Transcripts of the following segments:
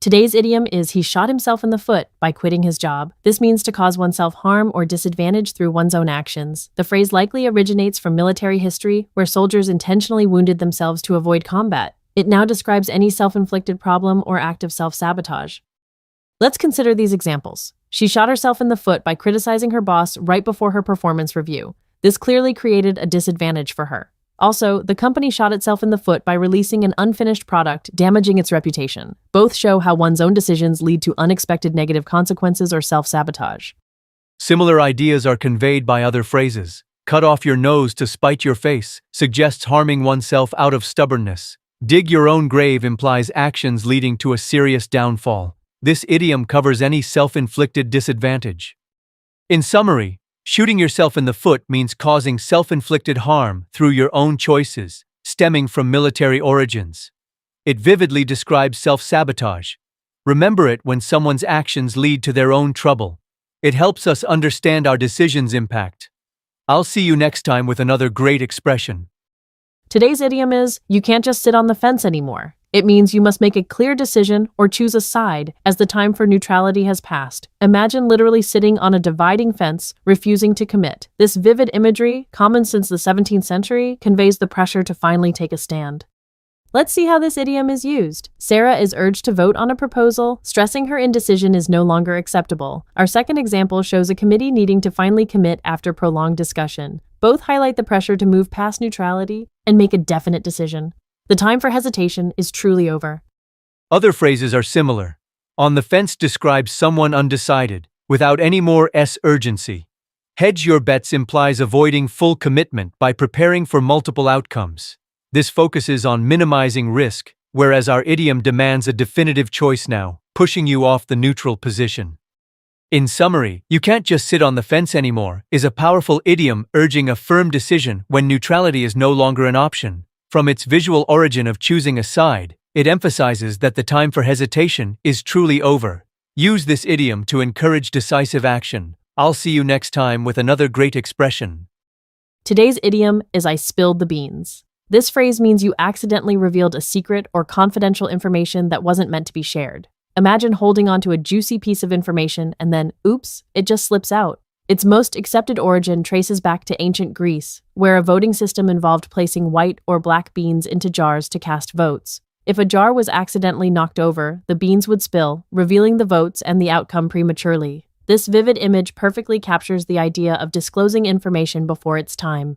Today's idiom is he shot himself in the foot by quitting his job. This means to cause oneself harm or disadvantage through one's own actions. The phrase likely originates from military history, where soldiers intentionally wounded themselves to avoid combat. It now describes any self-inflicted problem or act of self-sabotage. Let's consider these examples. She shot herself in the foot by criticizing her boss right before her performance review. This clearly created a disadvantage for her. Also, the company shot itself in the foot by releasing an unfinished product, damaging its reputation. Both show how one's own decisions lead to unexpected negative consequences or self-sabotage. Similar ideas are conveyed by other phrases. Cut off your nose to spite your face suggests harming oneself out of stubbornness. Dig your own grave implies actions leading to a serious downfall. This idiom covers any self-inflicted disadvantage. In summary, shooting yourself in the foot means causing self-inflicted harm through your own choices, stemming from military origins. It vividly describes self-sabotage. Remember it when someone's actions lead to their own trouble. It helps us understand our decisions' impact. I'll see you next time with another great expression. Today's idiom is, you can't just sit on the fence anymore. It means you must make a clear decision or choose a side as the time for neutrality has passed. Imagine literally sitting on a dividing fence, refusing to commit. This vivid imagery, common since the 17th century, conveys the pressure to finally take a stand. Let's see how this idiom is used. Sarah is urged to vote on a proposal, stressing her indecision is no longer acceptable. Our second example shows a committee needing to finally commit after prolonged discussion. Both highlight the pressure to move past neutrality and make a definite decision. The time for hesitation is truly over. Other phrases are similar. On the fence describes someone undecided, without any more urgency. Hedge your bets implies avoiding full commitment by preparing for multiple outcomes. This focuses on minimizing risk, whereas our idiom demands a definitive choice now, pushing you off the neutral position. In summary, you can't just sit on the fence anymore is a powerful idiom urging a firm decision when neutrality is no longer an option. From its visual origin of choosing a side, it emphasizes that the time for hesitation is truly over. Use this idiom to encourage decisive action. I'll see you next time with another great expression. Today's idiom is I spilled the beans. This phrase means you accidentally revealed a secret or confidential information that wasn't meant to be shared. Imagine holding onto a juicy piece of information and then, oops, it just slips out. Its most accepted origin traces back to ancient Greece, where a voting system involved placing white or black beans into jars to cast votes. If a jar was accidentally knocked over, the beans would spill, revealing the votes and the outcome prematurely. This vivid image perfectly captures the idea of disclosing information before its time.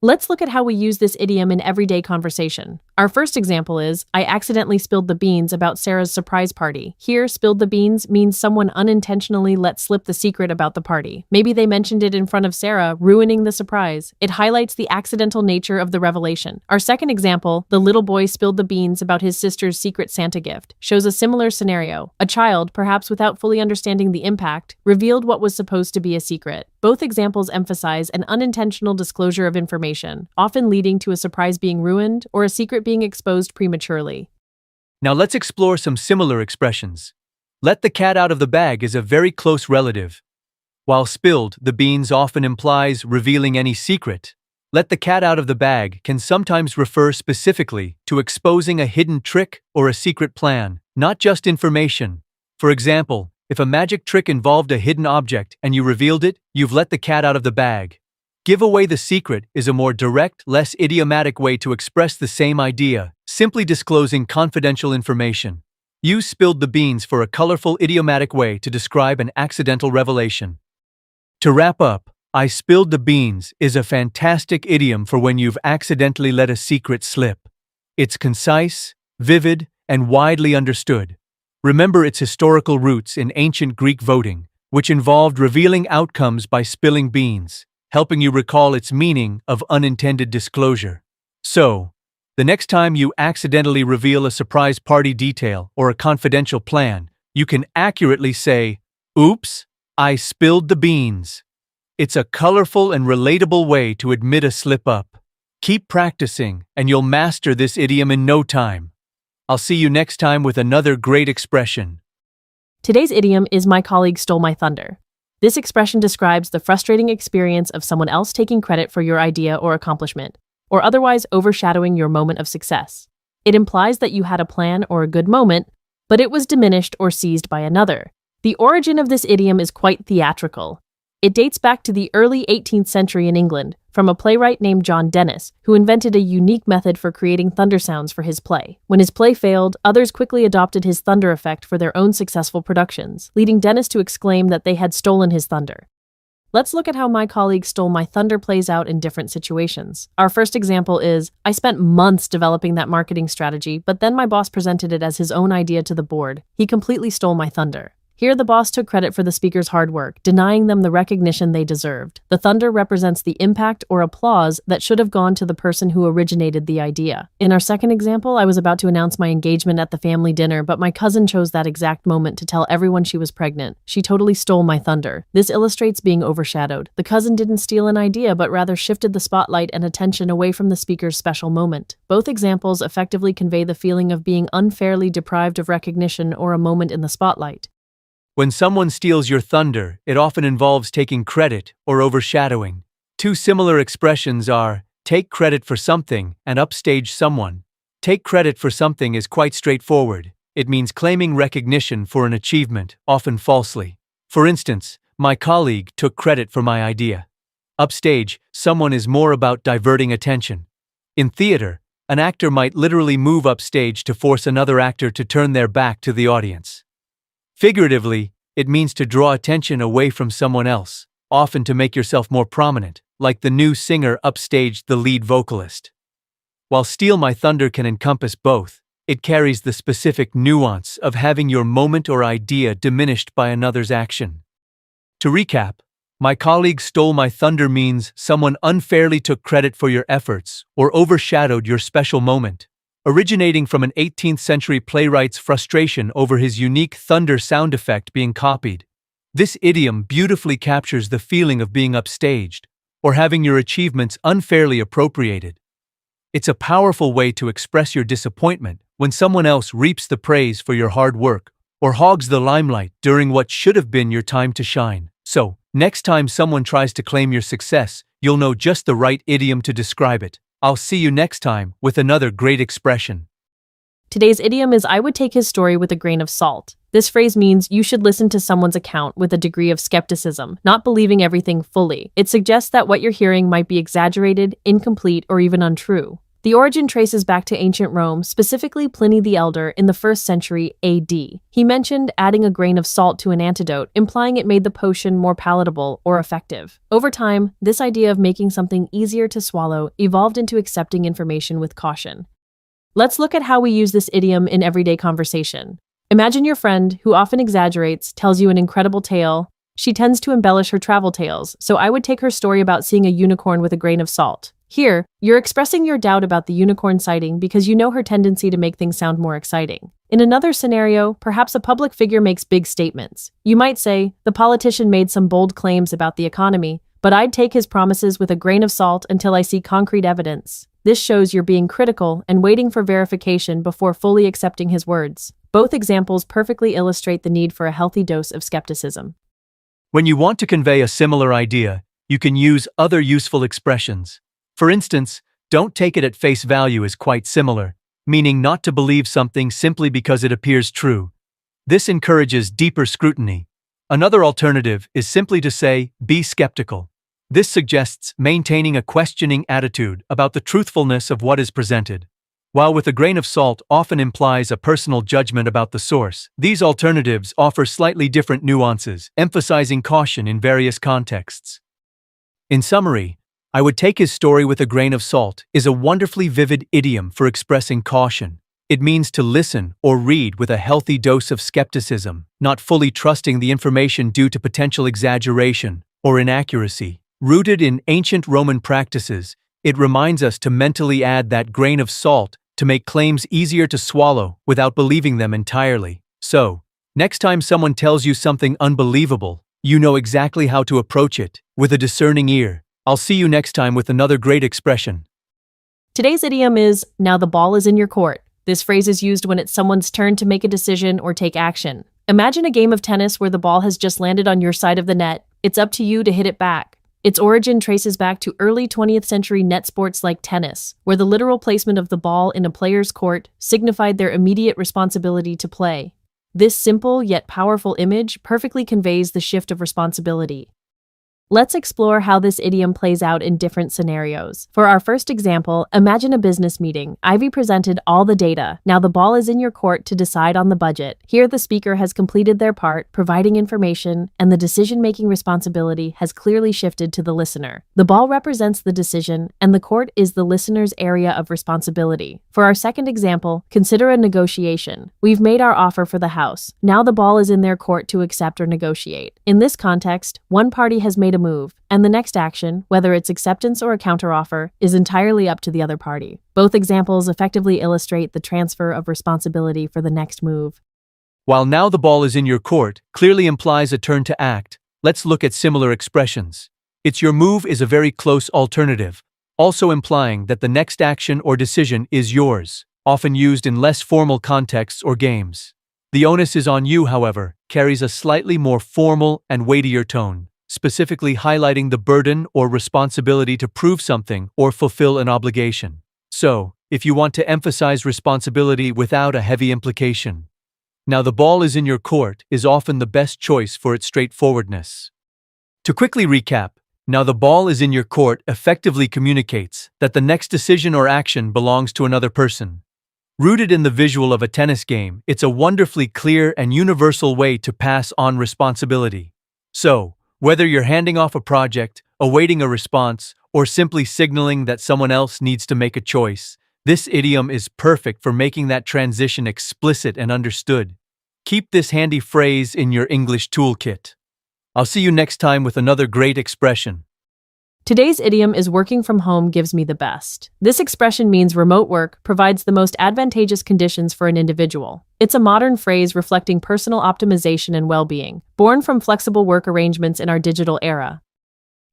Let's look at how we use this idiom in everyday conversation. Our first example is, I accidentally spilled the beans about Sarah's surprise party. Here, spilled the beans means someone unintentionally let slip the secret about the party. Maybe they mentioned it in front of Sarah, ruining the surprise. It highlights the accidental nature of the revelation. Our second example, the little boy spilled the beans about his sister's secret Santa gift, shows a similar scenario. A child, perhaps without fully understanding the impact, revealed what was supposed to be a secret. Both examples emphasize an unintentional disclosure of information, often leading to a surprise being ruined or a secret being exposed prematurely. Now let's explore some similar expressions. Let the cat out of the bag is a very close relative. While spilled, the beans often implies revealing any secret. Let the cat out of the bag can sometimes refer specifically to exposing a hidden trick or a secret plan, not just information. For example, if a magic trick involved a hidden object and you revealed it, you've let the cat out of the bag. Give away the secret is a more direct, less idiomatic way to express the same idea, simply disclosing confidential information. Use spilled the beans for a colorful idiomatic way to describe an accidental revelation. To wrap up, I spilled the beans is a fantastic idiom for when you've accidentally let a secret slip. It's concise, vivid, and widely understood. Remember its historical roots in ancient Greek voting, which involved revealing outcomes by spilling beans, helping you recall its meaning of unintended disclosure. So, the next time you accidentally reveal a surprise party detail or a confidential plan, you can accurately say, "Oops, I spilled the beans." It's a colorful and relatable way to admit a slip-up. Keep practicing, and you'll master this idiom in no time. I'll see you next time with another great expression. Today's idiom is my colleague stole my thunder. This expression describes the frustrating experience of someone else taking credit for your idea or accomplishment, or otherwise overshadowing your moment of success. It implies that you had a plan or a good moment, but it was diminished or seized by another. The origin of this idiom is quite theatrical. It dates back to the early 18th century in England, from a playwright named John Dennis, who invented a unique method for creating thunder sounds for his play. When his play failed, others quickly adopted his thunder effect for their own successful productions, leading Dennis to exclaim that they had stolen his thunder. Let's look at how My Colleague Stole My Thunder plays out in different situations. Our first example is, I spent months developing that marketing strategy, but then my boss presented it as his own idea to the board. He completely stole my thunder. Here, the boss took credit for the speaker's hard work, denying them the recognition they deserved. The thunder represents the impact or applause that should have gone to the person who originated the idea. In our second example, I was about to announce my engagement at the family dinner, but my cousin chose that exact moment to tell everyone she was pregnant. She totally stole my thunder. This illustrates being overshadowed. The cousin didn't steal an idea, but rather shifted the spotlight and attention away from the speaker's special moment. Both examples effectively convey the feeling of being unfairly deprived of recognition or a moment in the spotlight. When someone steals your thunder, it often involves taking credit or overshadowing. Two similar expressions are, take credit for something and upstage someone. Take credit for something is quite straightforward. It means claiming recognition for an achievement, often falsely. For instance, my colleague took credit for my idea. Upstage, someone is more about diverting attention. In theater, an actor might literally move upstage to force another actor to turn their back to the audience. Figuratively, it means to draw attention away from someone else, often to make yourself more prominent, like the new singer upstaged the lead vocalist. While Steal My Thunder can encompass both, it carries the specific nuance of having your moment or idea diminished by another's action. To recap, My Colleague Stole My Thunder means someone unfairly took credit for your efforts or overshadowed your special moment, originating from an 18th century playwright's frustration over his unique thunder sound effect being copied. This idiom beautifully captures the feeling of being upstaged, or having your achievements unfairly appropriated. It's a powerful way to express your disappointment when someone else reaps the praise for your hard work, or hogs the limelight during what should have been your time to shine. So, next time someone tries to claim your success, you'll know just the right idiom to describe it. I'll see you next time with another great expression. Today's idiom is I would take his story with a grain of salt. This phrase means you should listen to someone's account with a degree of skepticism, not believing everything fully. It suggests that what you're hearing might be exaggerated, incomplete, or even untrue. The origin traces back to ancient Rome, specifically Pliny the Elder in the 1st century AD. He mentioned adding a grain of salt to an antidote, implying it made the potion more palatable or effective. Over time, this idea of making something easier to swallow evolved into accepting information with caution. Let's look at how we use this idiom in everyday conversation. Imagine your friend, who often exaggerates, tells you an incredible tale. She tends to embellish her travel tales, so I would take her story about seeing a unicorn with a grain of salt. Here, you're expressing your doubt about the unicorn sighting because you know her tendency to make things sound more exciting. In another scenario, perhaps a public figure makes big statements. You might say, the politician made some bold claims about the economy, but I'd take his promises with a grain of salt until I see concrete evidence. This shows you're being critical and waiting for verification before fully accepting his words. Both examples perfectly illustrate the need for a healthy dose of skepticism. When you want to convey a similar idea, you can use other useful expressions. For instance, don't take it at face value is quite similar, meaning not to believe something simply because it appears true. This encourages deeper scrutiny. Another alternative is simply to say, be skeptical. This suggests maintaining a questioning attitude about the truthfulness of what is presented. While with a grain of salt often implies a personal judgment about the source, these alternatives offer slightly different nuances, emphasizing caution in various contexts. In summary, I would take his story with a grain of salt is a wonderfully vivid idiom for expressing caution. It means to listen or read with a healthy dose of skepticism, not fully trusting the information due to potential exaggeration or inaccuracy. Rooted in ancient Roman practices, it reminds us to mentally add that grain of salt to make claims easier to swallow without believing them entirely. So, next time someone tells you something unbelievable, you know exactly how to approach it with a discerning ear. I'll see you next time with another great expression. Today's idiom is, now the ball is in your court. This phrase is used when it's someone's turn to make a decision or take action. Imagine a game of tennis where the ball has just landed on your side of the net. It's up to you to hit it back. Its origin traces back to early 20th century net sports like tennis, where the literal placement of the ball in a player's court signified their immediate responsibility to play. This simple yet powerful image perfectly conveys the shift of responsibility. Let's explore how this idiom plays out in different scenarios. For our first example, imagine a business meeting. Ivy presented all the data. Now the ball is in your court to decide on the budget. Here the speaker has completed their part, providing information, and the decision-making responsibility has clearly shifted to the listener. The ball represents the decision, and the court is the listener's area of responsibility. For our second example, consider a negotiation. We've made our offer for the house. Now the ball is in their court to accept or negotiate. In this context, one party has made a move, and the next action, whether it's acceptance or a counteroffer, is entirely up to the other party. Both examples effectively illustrate the transfer of responsibility for the next move. While now the ball is in your court clearly implies a turn to act, let's look at similar expressions. It's your move is a very close alternative, also implying that the next action or decision is yours, often used in less formal contexts or games. The onus is on you, however, carries a slightly more formal and weightier tone, specifically highlighting the burden or responsibility to prove something or fulfill an obligation. So, if you want to emphasize responsibility without a heavy implication, now the ball is in your court is often the best choice for its straightforwardness. To quickly recap, now the ball is in your court effectively communicates that the next decision or action belongs to another person. Rooted in the visual of a tennis game, it's a wonderfully clear and universal way to pass on responsibility. So, whether you're handing off a project, awaiting a response, or simply signaling that someone else needs to make a choice, this idiom is perfect for making that transition explicit and understood. Keep this handy phrase in your English toolkit. I'll see you next time with another great expression. Today's idiom is working from home gives me the best. This expression means remote work provides the most advantageous conditions for an individual. It's a modern phrase reflecting personal optimization and well-being, born from flexible work arrangements in our digital era.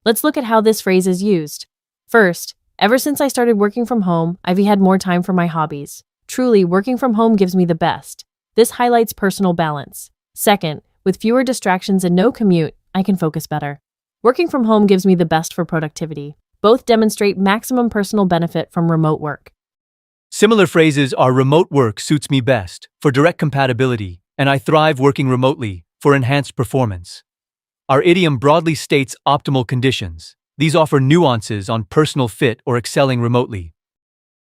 Let's look at how this phrase is used. First, ever since I started working from home, I've had more time for my hobbies. Truly, working from home gives me the best. This highlights personal balance. Second, with fewer distractions and no commute, I can focus better. Working from home gives me the best for productivity. Both demonstrate maximum personal benefit from remote work. Similar phrases are remote work suits me best for direct compatibility, and I thrive working remotely for enhanced performance. Our idiom broadly states optimal conditions. These offer nuances on personal fit or excelling remotely.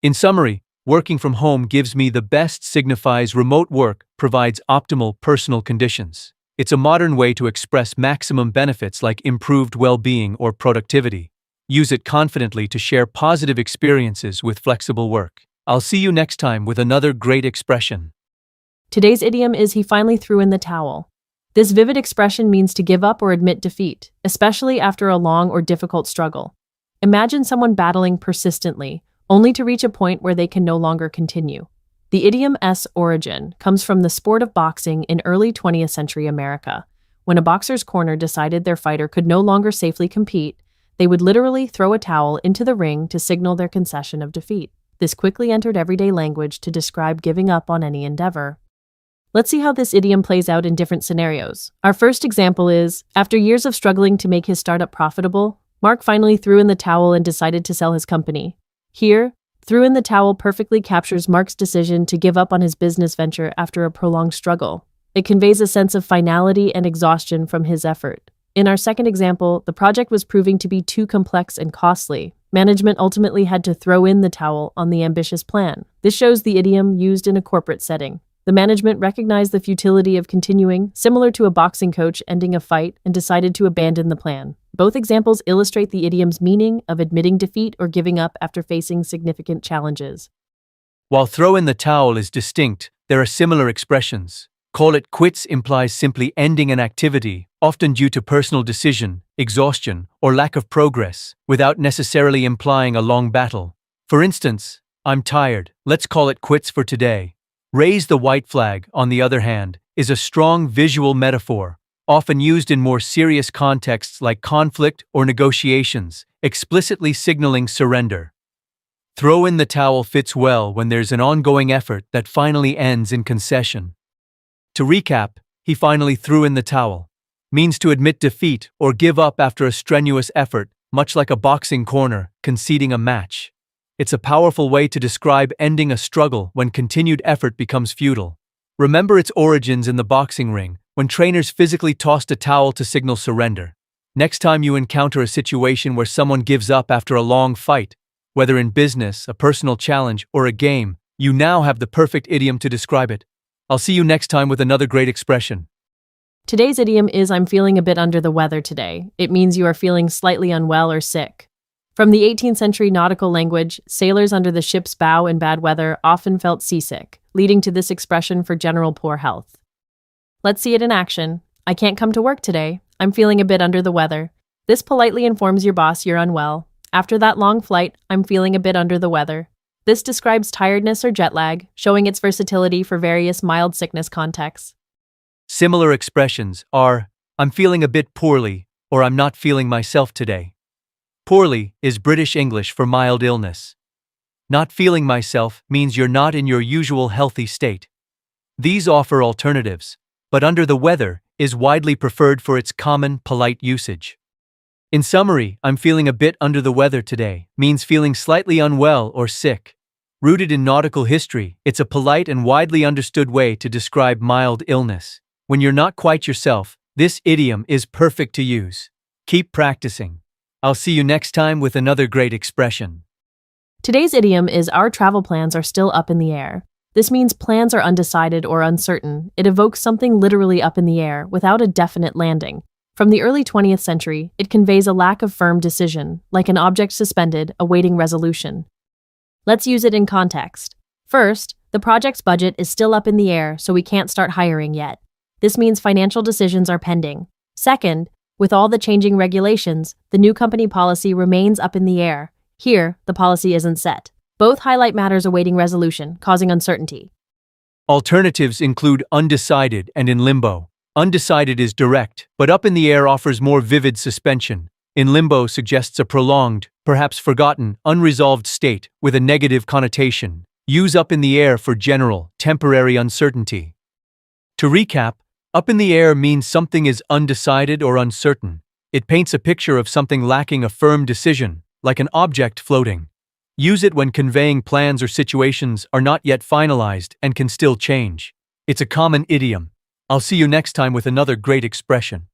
In summary, working from home gives me the best signifies remote work provides optimal personal conditions. It's a modern way to express maximum benefits like improved well-being or productivity. Use it confidently to share positive experiences with flexible work. I'll see you next time with another great expression. Today's idiom is he finally threw in the towel. This vivid expression means to give up or admit defeat, especially after a long or difficult struggle. Imagine someone battling persistently, only to reach a point where they can no longer continue. The idiom's origin comes from the sport of boxing in early 20th century America. When a boxer's corner decided their fighter could no longer safely compete, they would literally throw a towel into the ring to signal their concession of defeat. This quickly entered everyday language to describe giving up on any endeavor. Let's see how this idiom plays out in different scenarios. Our first example is, after years of struggling to make his startup profitable, Mark finally threw in the towel and decided to sell his company. Here, threw in the towel perfectly captures Mark's decision to give up on his business venture after a prolonged struggle. It conveys a sense of finality and exhaustion from his effort. In our second example, the project was proving to be too complex and costly. Management ultimately had to throw in the towel on the ambitious plan. This shows the idiom used in a corporate setting. The management recognized the futility of continuing, similar to a boxing coach ending a fight, and decided to abandon the plan. Both examples illustrate the idiom's meaning of admitting defeat or giving up after facing significant challenges. While throw in the towel is distinct, there are similar expressions. Call it quits implies simply ending an activity, often due to personal decision, exhaustion, or lack of progress, without necessarily implying a long battle. For instance, I'm tired, let's call it quits for today. Raise the white flag, on the other hand, is a strong visual metaphor, often used in more serious contexts like conflict or negotiations, explicitly signaling surrender. Throw in the towel fits well when there's an ongoing effort that finally ends in concession. To recap, he finally threw in the towel means to admit defeat or give up after a strenuous effort, much like a boxing corner conceding a match. It's a powerful way to describe ending a struggle when continued effort becomes futile. Remember its origins in the boxing ring, when trainers physically tossed a towel to signal surrender. Next time you encounter a situation where someone gives up after a long fight, whether in business, a personal challenge, or a game, you now have the perfect idiom to describe it. I'll see you next time with another great expression. Today's idiom is I'm feeling a bit under the weather today. It means you are feeling slightly unwell or sick. From the 18th century nautical language, sailors under the ship's bow in bad weather often felt seasick, leading to this expression for general poor health. Let's see it in action. I can't come to work today. I'm feeling a bit under the weather. This politely informs your boss you're unwell. After that long flight, I'm feeling a bit under the weather. This describes tiredness or jet lag, showing its versatility for various mild sickness contexts. Similar expressions are, I'm feeling a bit poorly, or I'm not feeling myself today. Poorly is British English for mild illness. Not feeling myself means you're not in your usual healthy state. These offer alternatives, but under the weather is widely preferred for its common, polite usage. In summary, I'm feeling a bit under the weather today means feeling slightly unwell or sick. Rooted in nautical history, it's a polite and widely understood way to describe mild illness. When you're not quite yourself, this idiom is perfect to use. Keep practicing. I'll see you next time with another great expression. Today's idiom is our travel plans are still up in the air. This means plans are undecided or uncertain. It evokes something literally up in the air without a definite landing. From the early 20th century, it conveys a lack of firm decision, like an object suspended, awaiting resolution. Let's use it in context. First, the project's budget is still up in the air, so we can't start hiring yet. This means financial decisions are pending. Second, with all the changing regulations, the new company policy remains up in the air. Here, the policy isn't set. Both highlight matters awaiting resolution, causing uncertainty. Alternatives include undecided and in limbo. Undecided is direct, but up in the air offers more vivid suspension. In limbo suggests a prolonged, perhaps forgotten, unresolved state with a negative connotation. Use up in the air for general, temporary uncertainty. To recap, up in the air means something is undecided or uncertain. It paints a picture of something lacking a firm decision, like an object floating. Use it when conveying plans or situations are not yet finalized and can still change. It's a common idiom. I'll see you next time with another great expression.